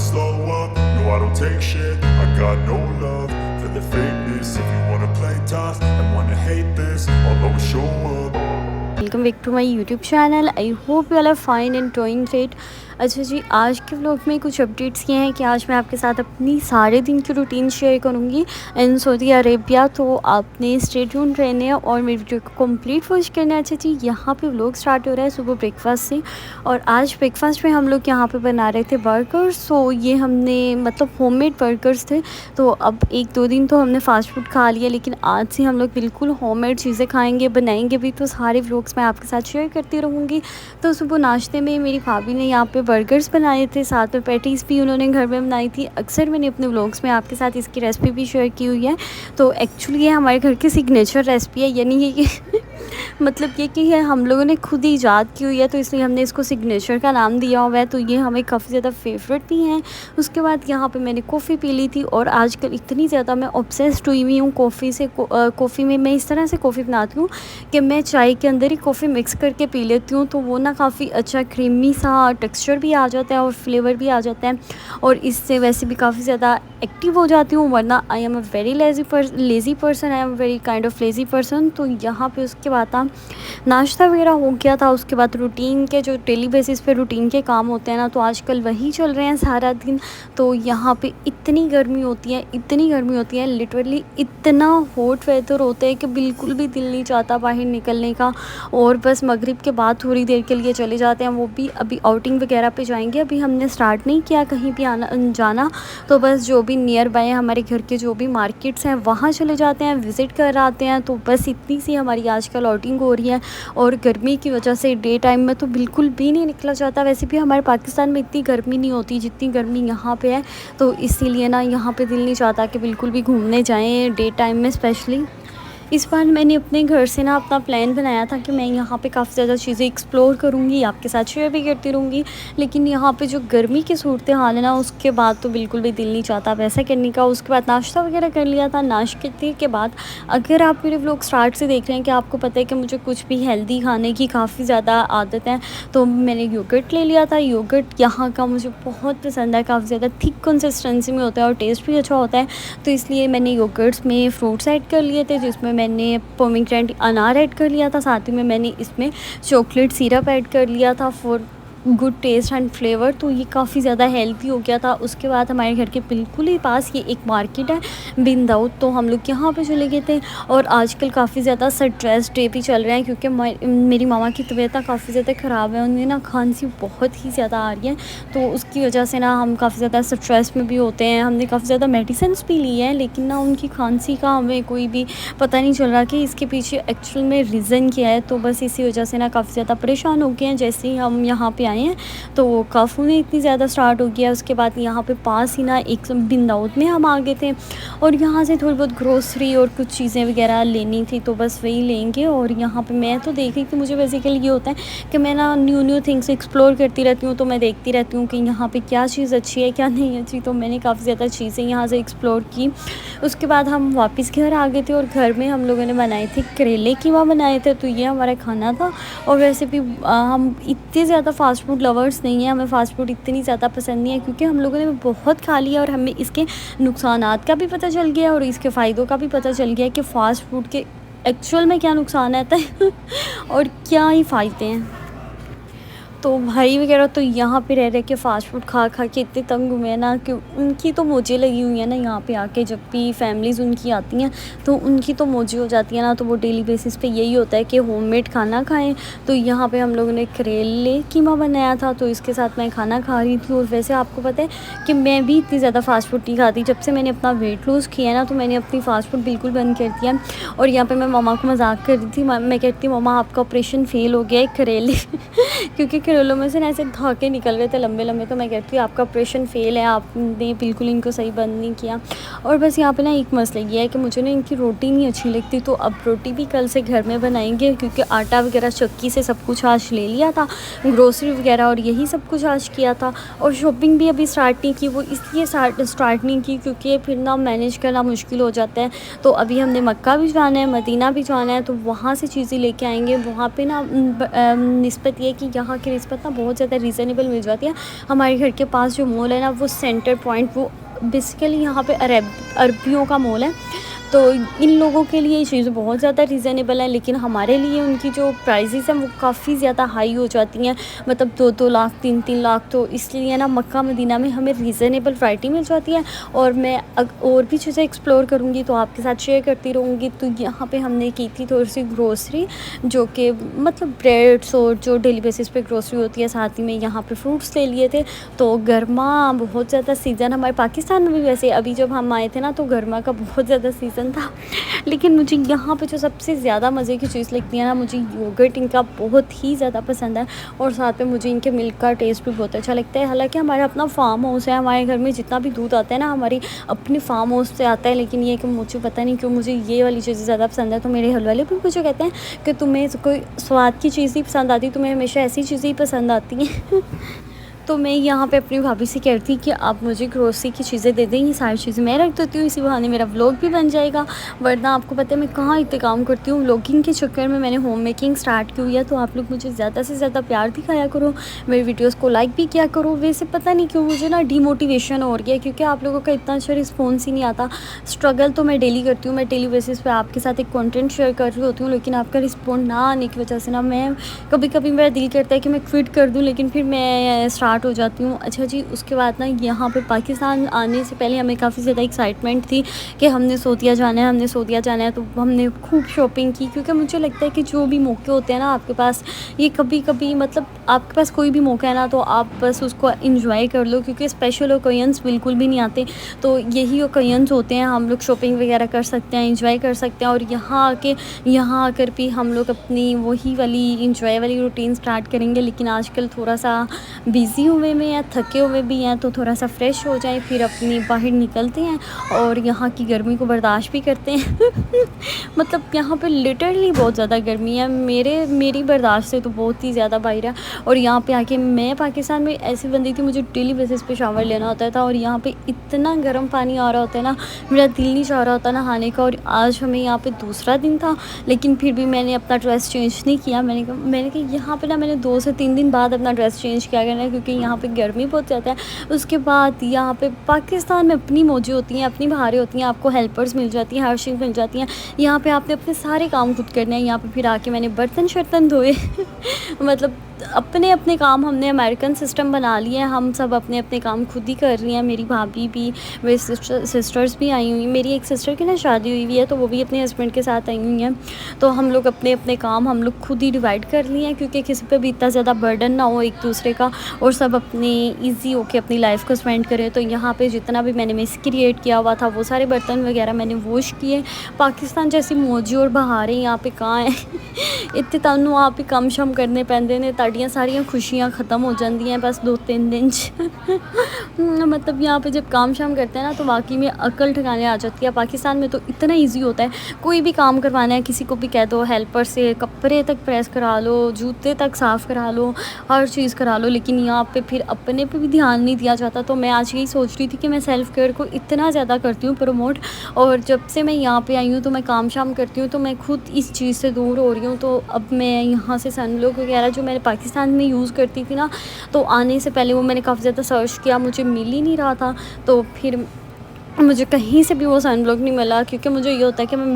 never slow up, no I don't take shit, I got no love for the fakeness. If you wanna play tough and wanna hate this, I'll always show up. Welcome back to my YouTube channel. I hope you all are fine and doing great. अच्छा जी, आज के vlog में कुछ updates ये हैं कि आज मैं आपके साथ अपनी सारे दिन की रूटीन शेयर करूंगी इन सऊदी अरेबिया। तो आपने स्टे ट्यून्ड रहने हैं और मेरी वीडियो को कंप्लीट वॉच करना है। अच्छा जी, यहाँ पे व्लॉग स्टार्ट हो रहा है सुबह ब्रेकफास्ट से, और आज ब्रेकफास्ट में हम लोग यहाँ पे बना रहे थे बर्गर्स। तो ये हमने मतलब होममेड बर्गर्स थे। तो अब 1-2 दिन तो हमने फ़ास्ट फूड खा लिया, लेकिन आज से हम लोग बिल्कुल होममेड चीज़ें खाएँगे, बनाएँगे भी। तो सारे व्लॉग्स मैं आपके साथ शेयर करती रहूँगी। तो सुबह नाश्ते में मेरी भाभी ने यहाँ पे बर्गर्स बनाए थे, साथ में पैटीज़ भी उन्होंने घर में बनाई थी। अक्सर मैंने अपने व्लॉग्स में आपके साथ इसकी रेसिपी भी शेयर की हुई है। तो एक्चुअली ये हमारे घर की सिग्नेचर रेसिपी है, यानी ये कि मतलब ये कि है हम लोगों ने खुद ही ईजाद की हुई है, तो इसलिए हमने इसको सिग्नेचर का नाम दिया हुआ है। तो ये हमें काफ़ी ज़्यादा फेवरेट भी हैं। उसके बाद यहाँ पे मैंने कॉफ़ी पी ली थी, और आजकल इतनी ज़्यादा मैं ऑब्सेस्ड हुई हूँ कॉफ़ी से। कॉफ़ी में मैं इस तरह से कॉफ़ी बनाती हूँ कि मैं चाय के अंदर ही कॉफ़ी मिक्स करके पी लेती हूँ। तो वो ना काफ़ी अच्छा क्रीमी सा टेक्सचर भी आ जाता है और फ्लेवर भी आ जाता है, और इससे वैसे भी काफ़ी ज़्यादा एक्टिव हो जाती हूँ। वरना I am a very lazy person, I am very kind of lazy person. तो यहाँ पे उसके बाद नाश्ता वगैरह हो गया था। उसके बाद रूटीन के जो डेली बेसिस पे रूटीन के काम होते हैं ना, तो आजकल वही चल रहे हैं सारा दिन। तो यहाँ पे इतनी गर्मी होती है लिटरली इतना हॉट वेदर होता है कि बिल्कुल भी दिल नहीं चाहता बाहर निकलने का। और बस मगरिब के बाद थोड़ी देर के लिए चले जाते हैं, वो भी अभी आउटिंग वगैरह पे जाएंगे। अभी हमने स्टार्ट नहीं किया कहीं भी जाना। तो बस जो भी नियर बाय हमारे घर के जो भी मार्केट्स हैं वहाँ चले जाते हैं, विज़िट कर आते हैं। तो बस इतनी सी हमारी आजकल आउटिंग हो रही है। और गर्मी की वजह से डे टाइम में तो बिल्कुल भी नहीं निकला जाता। वैसे भी हमारे पाकिस्तान में इतनी गर्मी नहीं होती जितनी गर्मी यहाँ पे है। तो इसीलिए ना यहाँ पे दिल नहीं चाहता कि बिल्कुल भी घूमने जाएं डे टाइम में स्पेशली। इस बार मैंने अपने घर से ना अपना प्लान बनाया था कि मैं यहाँ पे काफ़ी ज़्यादा चीज़ें एक्सप्लोर करूँगी, आपके साथ शेयर भी करती रहूँगी। लेकिन यहाँ पे जो गर्मी की सूरत हाल है ना, उसके बाद तो बिल्कुल भी दिल नहीं चाहता वैसा करने का। उसके बाद नाश्ता वगैरह कर लिया था। नाश्ते के बाद अगर आप मेरे व्लॉग स्टार्ट से देख रहे हैं कि आपको पता है कि मुझे कुछ भी हेल्दी खाने की काफ़ी ज़्यादा आदत है, तो मैंने योगर्ट ले लिया था। योगर्ट यहाँ का मुझे बहुत पसंद है, काफ़ी ज़्यादा थिक कंसिस्टेंसी में होता है और टेस्ट भी अच्छा होता है। तो इसलिए मैंने योगर्ट्स में फ्रूट्स ऐड कर लिए थे, जिसमें मैंने पोमीग्रेनेट अनार ऐड कर लिया था। साथ ही में मैंने इसमें चॉकलेट सिरप ऐड कर लिया था for good taste and flavour. तो ये काफ़ी ज़्यादा हेल्दी हो गया था। उसके बाद हमारे घर के बिल्कुल ही पास ये एक मार्केट है बिन दाऊद, तो हम लोग यहाँ पे चले गए थे। और आजकल काफ़ी ज़्यादा स्ट्रेस डे भी चल रहे हैं, क्योंकि मेरी मामा की तबीयत काफ़ी ज़्यादा ख़राब है। उन्हें ना खांसी बहुत ही ज़्यादा आ रही है। तो उसकी वजह से ना हम काफ़ी ज़्यादा स्ट्रेस में भी होते हैं। हमने काफ़ी ज़्यादा मेडिसिन भी ली है, लेकिन ना उनकी खांसी का हमें कोई भी पता नहीं चल रहा कि इसके पीछे एक्चुअल में रीज़न क्या है। तो बस इसी वजह से ना काफ़ी ज़्यादा परेशान हो गए हैं। जैसे ही हम यहाँ पे आए हैं तो कफ में इतनी ज़्यादा स्टार्ट हो गया। उसके बाद यहाँ पे पास ही ना एक बिन दाऊद में हम आ गए थे, और यहाँ से थोड़ी बहुत ग्रोसरी और कुछ चीज़ें वगैरह लेनी थी, तो बस वही लेंगे। और यहाँ पे मैं तो देख रही कि मुझे बेसिकली ये होता है कि मैं ना न्यू थिंग्स एक्सप्लोर करती रहती हूँ। तो मैं देखती रहती हूँ कि यहाँ पे क्या चीज़ अच्छी है क्या नहीं अच्छी। तो मैंने काफ़ी ज़्यादा चीज़ें यहाँ से एक्सप्लोर की। उसके बाद हम वापस घर आ गए थे, और घर में हम लोगों ने बनाए थे करेले कीमा बनाए थे। तो ये हमारा खाना था। और वैसे भी हम इतने ज़्यादा फास्ट फूड लवर्स नहीं है, हमें फ़ास्ट फूड इतनी ज़्यादा पसंद नहीं है, क्योंकि हम लोगों ने बहुत खा लिया और हमें इसके नुकसानात का भी पता चल गया और इसके फ़ायदों का भी पता चल गया कि फ़ास्ट फूड के एक्चुअल में क्या नुकसान आता है और क्या ही फ़ायदे हैं। तो भाई वगैरह तो यहाँ पे रह के फ़ास्ट फूड खा खा के इतने तंग हुए हैं ना कि उनकी तो मौजें लगी हुई हैं ना यहाँ पे आके। जब भी फैमिलीज़ उनकी आती हैं तो उनकी तो मौजें हो जाती है ना। तो वो डेली बेसिस पे यही होता है कि होममेड खाना खाएं। तो यहाँ पे हम लोगों ने करेले कीमा बनाया था, तो इसके साथ मैं खाना खा रही थी। और वैसे आपको पता है कि मैं भी इतनी ज़्यादा फ़ास्ट फूड नहीं खाती। जब से मैंने अपना वेट लूज़ किया ना, तो मैंने अपनी फ़ास्ट फूड बिल्कुल बंद कर दिया। और यहाँ पर मैं मम्मा को मजाक कर रही थी, मैं कहती हूँ मम्मा आपका ऑपरेशन फ़ेल हो गया है करेले क्योंकि करेलों में से ना ऐसे धागे निकल रहे थे लंबे लंबे। तो मैं कहती हूँ आपका ऑपरेशन फ़ेल है, आपने बिल्कुल इनको सही बंद नहीं किया। और बस यहाँ पे ना एक मसला ये है कि मुझे ना इनकी रोटी नहीं अच्छी लगती। तो अब रोटी भी कल से घर में बनाएंगे, क्योंकि आटा वगैरह चक्की से सब कुछ आज ले लिया था, ग्रोसरी वगैरह और यही सब कुछ आज किया था। और शॉपिंग भी अभी स्टार्ट नहीं की, वो इसलिए स्टार्ट नहीं की क्योंकि फिर ना मैनेज करना मुश्किल हो जाता है। तो अभी हमने मक्का भी जाना है, मदीना भी जाना है, तो वहाँ से चीज़ें लेके आएंगे। वहाँ पे ना निस्बत ये कि यहाँ की प्राइस पर ना बहुत ज़्यादा रीज़नेबल मिल जाती है। हमारे घर के पास जो मॉल है ना, वो सेंटर पॉइंट, वो बेसिकली यहाँ पे अरबियों का मॉल है। तो इन लोगों के लिए ये चीज़ें बहुत ज़्यादा रीज़नेबल है, लेकिन हमारे लिए उनकी जो प्राइसेस हैं वो काफ़ी ज़्यादा हाई हो जाती हैं, मतलब 2-2 लाख 3-3 लाख। तो इसलिए ना मक्का मदीना में हमें रीज़नेबल वैरायटी मिल जाती है। और मैं और भी चीज़ें एक्सप्लोर करूँगी तो आपके साथ शेयर करती रहूँगी। तो यहाँ पे हमने की थी थोड़ी सी ग्रोसरी, जो कि मतलब ब्रेड्स और जो डेली बेसिस पे ग्रोसरी होती है, साथ ही में यहाँ पे फ्रूट्स ले लिए थे। तो गर्मा बहुत ज़्यादा सीज़न हमारे पाकिस्तान में भी, वैसे अभी जब हम आए थे ना तो गर्मा का बहुत ज़्यादा सीज़न था। लेकिन मुझे यहाँ पे जो सबसे ज़्यादा मज़े की चीज़ लगती है ना, मुझे योगर्ट इनका बहुत ही ज़्यादा पसंद है। और साथ में मुझे इनके मिल्क का टेस्ट भी बहुत अच्छा लगता है। हालांकि हमारा अपना फार्म हाउस है, हमारे घर में जितना भी दूध आता है ना हमारी अपनी फार्म हाउस से आता है। लेकिन ये कि मुझे पता नहीं क्यों मुझे ये वाली चीज़ें ज़्यादा पसंद है। तो मेरे घर वाले भी मुझे कहते हैं कि तुम्हें कोई स्वाद की चीज़ ही पसंद आती, तुम्हें हमेशा ऐसी चीज़ें ही पसंद आती हैं। तो मैं यहाँ पे अपनी भाभी से कह रही थी कि आप मुझे ग्रोसरी की चीज़ें दे दें, ये सारी चीज़ें मैं रख देती हूँ, इसी बहाने मेरा व्लॉग भी बन जाएगा। वरना आपको पता है मैं कहाँ इतने काम करती हूँ, व्लॉगिंग के चक्कर में मैंने होम मेकिंग स्टार्ट की हुई है। तो आप लोग मुझे ज़्यादा से ज़्यादा प्यार दिखाया करो, मेरी वीडियोज़ को लाइक भी किया करो। वैसे पता नहीं क्यों मुझे ना डीमोटिवेशन हो रही है, क्योंकि आप लोगों का इतना अच्छा रिस्पॉन्स ही नहीं आता। स्ट्रगल तो मैं डेली करती हूँ, मैं डेली बेसिस पे आपके साथ एक कंटेंट शेयर कर रही होती हूँ, लेकिन आपका रिस्पॉन्स ना आने की वजह से ना मैं कभी कभी मेरा दिल करता है कि मैं क्विट कर दूँ, लेकिन फिर मैं स्टार्ट हो जाती हूँ। अच्छा जी, उसके बाद ना यहाँ पे पाकिस्तान आने से पहले हमें काफ़ी ज़्यादा एक्साइटमेंट थी कि हमने सऊदीया जाना है, हमने सऊदीया जाना है। तो हमने खूब शॉपिंग की, क्योंकि मुझे लगता है कि जो भी मौके होते हैं ना आपके पास, ये कभी कभी मतलब आपके पास कोई भी मौका है ना, तो आप बस उसको इंजॉय कर लो, क्योंकि स्पेशल ओकेजन्स बिल्कुल भी नहीं आते। तो यही ओकेजन्स होते हैं, हम लोग शॉपिंग वगैरह कर सकते हैं, इंजॉय कर सकते हैं। और यहाँ आकर भी हम लोग अपनी वही वाली इंजॉय वाली रूटीन स्टार्ट करेंगे। लेकिन आजकल थोड़ा सा बिज़ी हुए में या थके हुए भी हैं, तो थोड़ा सा फ्रेश हो जाए, फिर अपनी बाहर निकलते हैं और यहाँ की गर्मी को बर्दाश्त भी करते हैं। मतलब यहाँ पे लिटरली बहुत ज़्यादा गर्मी है, मेरी बर्दाश्त से तो बहुत ही ज़्यादा बाहर है। और यहाँ पे आके मैं पाकिस्तान में ऐसी बंदी थी, मुझे डेली बेसिस पे शावर लेना होता था, और यहाँ पे इतना गर्म पानी आ रहा होता है ना, मेरा दिल नहीं चाह रहा होता नहाने का। और आज हमें यहाँ पे दूसरा दिन था, लेकिन फिर भी मैंने अपना ड्रेस चेंज नहीं किया। मैंने कहा यहाँ पे ना मैंने 2 से 3 दिन बाद अपना ड्रेस चेंज किया करना है, क्योंकि यहाँ पे गर्मी बहुत ज़्यादा है। उसके बाद यहाँ पे पाकिस्तान में अपनी मौजें होती हैं, अपनी बहारें होती हैं, आपको हेल्पर्स मिल जाती हैं, हर चीज़ मिल जाती हैं। यहाँ पे आपने अपने सारे काम खुद करने हैं। यहाँ पे फिर आके मैंने बर्तन शर्तन धोए। मतलब अपने अपने काम हमने अमेरिकन सिस्टम बना लिया है, हम सब अपने अपने काम खुद ही कर रही हैं। मेरी भाभी भी, मेरी सिस्टर्स भी आई हुई हैं। मेरी एक सिस्टर की ना शादी हुई है, तो वो भी अपने हस्बैंड के साथ आई हुई हैं। तो हम लोग अपने अपने काम हम लोग खुद ही डिवाइड कर लिए हैं, क्योंकि किसी पे भी इतना ज़्यादा बर्डन ना हो एक दूसरे का, और सब अपने ईजी होके अपनी लाइफ को स्पेंड करें। तो यहाँ पे जितना भी मैंने मिस क्रिएट किया हुआ था, वो सारे बर्तन वगैरह मैंने वॉश किए। पाकिस्तान जैसी मौजी और बहारें यहाँ पे कहाँ हैं। इतने तनु आप ही कम शम करने पैंदे ने, ताड़ियाँ सारियाँ खुशियाँ ख़त्म हो जाती हैं बस 2-3 दिन मतलब यहाँ पे जब काम शाम करते हैं ना, तो वाकई में अकल ठिकाने आ जाती है। पाकिस्तान में तो इतना ईजी होता है, कोई भी काम करवाना है किसी को भी कह दो, हेल्पर से कपड़े तक प्रेस करा लो, जूते तक साफ़ करा लो, हर चीज़ करा लो। लेकिन यहाँ पे फिर अपने पे भी ध्यान नहीं दिया जाता। तो मैं आज यही सोच रही थी कि मैं सेल्फ़ केयर को इतना ज़्यादा करती हूँ प्रमोट, और जब से मैं यहाँ पे आई हूँ तो मैं काम शाम करती हूँ, तो मैं खुद इस चीज़ से दूर हो रही हूँ। तो अब मैं यहाँ से सनब्लॉक वगैरह जो मैंने पाकिस्तान में यूज़ करती थी ना, तो आने से पहले वो मैंने काफ़ी ज़्यादा सर्च किया, मुझे मिल ही नहीं रहा था। तो फिर मुझे कहीं से भी वो सनब्लॉक नहीं मिला, क्योंकि मुझे ये होता है कि मैं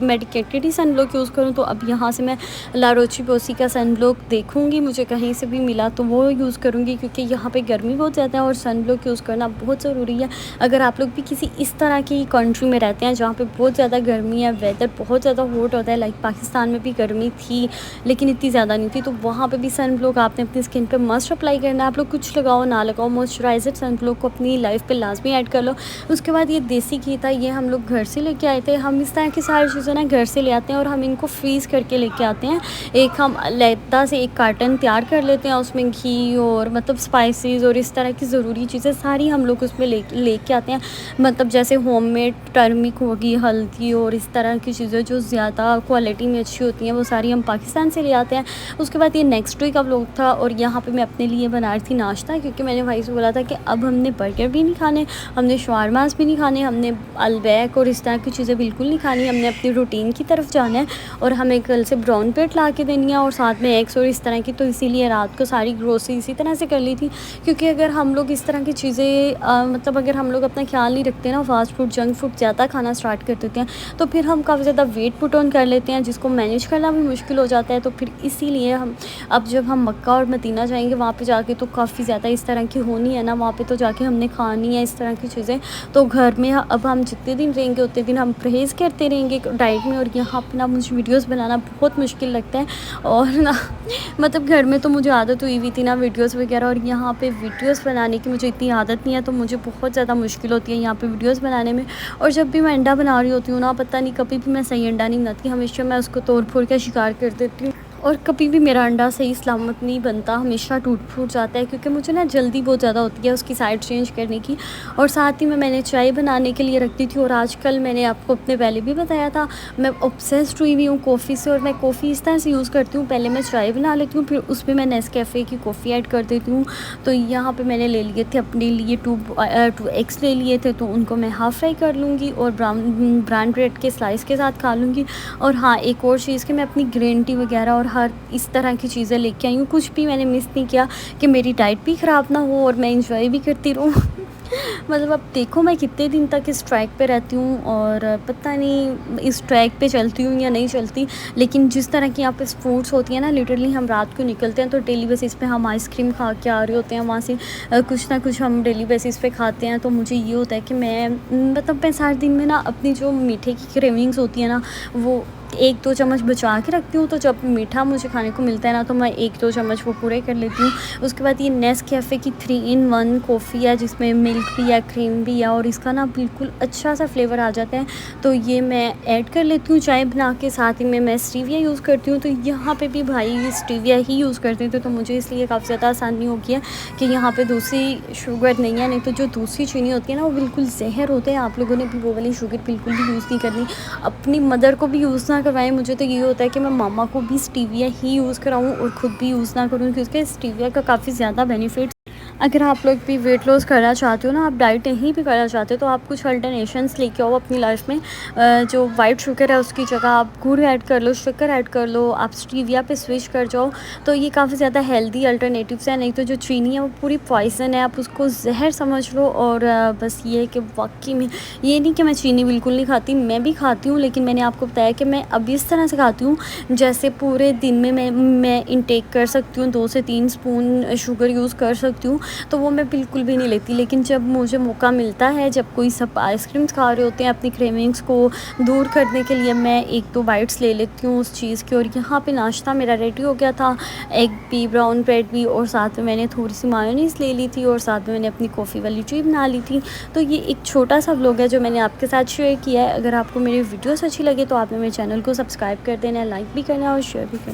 मेडिकेटेड ही सनब्लॉक यूज़ करूँ। तो अब यहाँ से मैं ला रोची पोसी का सनब्लॉक देखूँगी, मुझे कहीं से भी मिला तो वो यूज़ करूँगी, क्योंकि यहाँ पे गर्मी बहुत ज़्यादा है और सनब्लॉक यूज़ करना बहुत ज़रूरी है। अगर आप लोग भी किसी इस तरह की कंट्री में रहते हैं जहाँ पे बहुत ज़्यादा गर्मी है, वेदर बहुत ज़्यादा हॉट होता है, लाइक पाकिस्तान में भी गर्मी थी लेकिन इतनी ज़्यादा नहीं थी, तो वहाँ पर भी सनब्लॉक आपने अपनी स्किन पर मस्ट अप्लाई करना है। आप लोग कुछ लगाओ ना लगाओ, मॉइस्चराइजर सनब्लॉक को अपनी लाइफ पर लाजमी ऐड कर लो। उसके बाद ये देसी घी था, ये हम लोग घर से लेके आए थे। हम इस तरह की सारी चीज़ें ना घर से ले आते हैं और हम इनको फ्रीज़ करके लेके आते हैं। एक हम अलहदा से एक कार्टन तैयार कर लेते हैं, उसमें घी और मतलब स्पाइसेस और इस तरह की ज़रूरी चीज़ें सारी हम लोग उसमें लेके आते हैं। मतलब जैसे होममेड टर्मिक होगी, हल्दी और इस तरह की चीज़ें जो ज़्यादा क्वालिटी में अच्छी होती हैं, वो सारी हम पाकिस्तान से ले आते हैं। उसके बाद ये नेक्स्ट वीक का व्लॉग था, और यहाँ पे मैं अपने लिए बना रही थी नाश्ता, क्योंकि मैंने भाई से बोला था कि अब हमने बर्गर भी नहीं खाने, हमने शवारमास भी भी नहीं खाने, हमने अलबैक और इस तरह की चीज़ें बिल्कुल नहीं खानी, हमने अपनी रूटीन की तरफ जाना है। और हमें कल से ब्राउन ब्रेड ला के देनी है और साथ में एग्स और इस तरह की। तो इसीलिए रात को सारी ग्रोसरी इसी तरह से कर ली थी, क्योंकि अगर हम लोग इस तरह की चीज़ें मतलब अगर हम लोग अपना ख्याल नहीं रखते ना, फास्ट फूड जंक फूड ज़्यादा खाना स्टार्ट कर देते हैं, तो फिर हम काफ़ी ज़्यादा वेट पुट ऑन कर लेते हैं, जिसको मैनेज करना भी मुश्किल हो जाता है। तो फिर इसीलिए हम अब जब हम मक्का और मदीना जाएंगे वहाँ पे जाके तो काफ़ी ज़्यादा इस तरह की होनी है ना, वहाँ पे तो जाके हमने खानी है इस तरह की चीज़ें। तो घर में अब हम जितने दिन रहेंगे उतने दिन हम परहेज़ करते रहेंगे डाइट में। और यहाँ पे ना मुझे वीडियोस बनाना बहुत मुश्किल लगता है, और ना मतलब घर में तो मुझे आदत हुई हुई थी ना वीडियोस वगैरह, और यहाँ पे वीडियोस बनाने की मुझे इतनी आदत नहीं है, तो मुझे बहुत ज़्यादा मुश्किल होती है यहाँ पे वीडियोस बनाने में। और जब भी मैं अंडा बना रही होती हूँ ना, पता नहीं कभी भी मैं सही अंडा नहीं बनाती, हमेशा मैं उसको तोड़ फोड़ का शिकार कर देती हूँ, और कभी भी मेरा अंडा सही सलामत नहीं बनता, हमेशा टूट फूट जाता है, क्योंकि मुझे ना जल्दी बहुत ज़्यादा होती है उसकी साइड चेंज करने की। और साथ ही में मैंने चाय बनाने के लिए रखती थी, और आजकल मैंने आपको अपने पहले भी बताया था, मैं ऑब्सेस्ड हुई हुई हूँ कॉफ़ी से। और मैं कॉफ़ी इस तरह से यूज़ करती हूँ, पहले मैं चाय बना लेती हूँ, फिर उसमें मैं नेस्कैफ़े की कॉफ़ी ऐड कर देती हूँ। तो यहाँ पर मैंने ले लिए थे अपने लिए टू एग्स ले लिए थे, तो उनको मैं हाफ़ फ्राई कर लूँगी और ब्राउन ब्रेड के स्लाइस के साथ खा लूँगी। और हाँ, एक और चीज़ कि मैं अपनी ग्रीन टी वगैरह और हर इस तरह की चीज़ें लेके आई हूँ, कुछ भी मैंने मिस नहीं किया कि मेरी डाइट भी ख़राब ना हो और मैं इंजॉय भी करती रहूँ। मतलब अब देखो मैं कितने दिन तक इस ट्रैक पे रहती हूँ, और पता नहीं इस ट्रैक पे चलती हूँ या नहीं चलती। लेकिन जिस तरह की यहाँ पे फूड्स होती है ना, लिटरली हम रात को निकलते हैं तो डेली बेसिस पे हम आइसक्रीम खा के आ रहे होते हैं वहाँ से, कुछ ना कुछ हम डेली बेसिस पे खाते हैं। तो मुझे ये होता है कि मैं मतलब मैं सारे दिन में ना अपनी जो मीठे की क्रेविंग्स होती है ना, वो 1-2 चम्मच बचा के रखती हूँ। तो जब मीठा मुझे खाने को मिलता है ना, तो मैं 1-2 चम्मच वो पूरे कर लेती हूँ। उसके बाद ये नेस्कैफ़े की 3 in 1 कॉफ़ी है, जिसमें मिल्क भी है, क्रीम भी है, और इसका ना बिल्कुल अच्छा सा फ्लेवर आ जाता है। तो ये मैं ऐड कर लेती हूँ चाय बना के, साथ ही में मैं स्टीविया यूज़ करती हूँ। तो यहाँ पे भी भाई स्टीविया ही यूज़ करते थे, तो मुझे इसलिए काफ़ी ज़्यादा आसानी हो गई है कि यहाँ पे दूसरी शुगर नहीं है। नहीं तो जो दूसरी चीनी होती है ना, वो बिल्कुल ज़हर होते हैं। आप लोगों ने भी वो वाली शुगर बिल्कुल भी यूज़ नहीं करनी, अपनी मदर को भी यूज़ ना करवाएं। मुझे तो ये होता है कि मैं मामा को भी स्टीविया ही यूज़ कराऊं और ख़ुद भी यूज़ ना करूं, क्योंकि स्टीविया का काफ़ी ज़्यादा बेनिफिट्स। अगर आप लोग भी वेट लॉस करना चाहते हो ना, आप डाइट नहीं भी करना चाहते हो, तो आप कुछ अल्टरनेशंस लेके आओ अपनी लाइफ में। जो वाइट शुगर है उसकी जगह आप गुड़ ऐड कर लो, शक्कर ऐड कर लो, आप स्टीविया पे स्विच कर जाओ। तो ये काफ़ी ज़्यादा हेल्दी अल्टरनेटिव्स हैं। नहीं तो जो चीनी है वो पूरी पॉइजन है, आप उसको जहर समझ लो। और बस ये है कि वाकई में ये नहीं कि मैं चीनी बिल्कुल नहीं खाती, मैं भी खाती हूँ, लेकिन मैंने आपको बताया कि मैं अब इस तरह से खाती हूँ जैसे पूरे दिन में मैं इंटेक कर सकती हूँ, 2 से 3 स्पून शुगर यूज़ कर सकती हूँ। तो वो मैं बिल्कुल भी नहीं लेती। लेकिन जब मुझे मौका मिलता है, जब कोई सब आइसक्रीम्स खा रहे होते हैं, अपनी क्रेविंग्स को दूर करने के लिए मैं 1-2 बाइट्स ले लेती हूँ उस चीज़ की। और यहाँ पे नाश्ता मेरा रेडी हो गया था, एग भी, ब्राउन ब्रेड भी, और साथ में मैंने थोड़ी सी मायोनीज़ ले ली थी, और साथ में मैंने अपनी कॉफ़ी वाली टी बना ली थी। तो ये एक छोटा सा व्लॉग है जो मैंने आपके साथ शेयर किया है। अगर आपको मेरी वीडियोस अच्छी लगे तो आपने मेरे चैनल को सब्सक्राइब कर देना, लाइक भी करना और शेयर भी करना।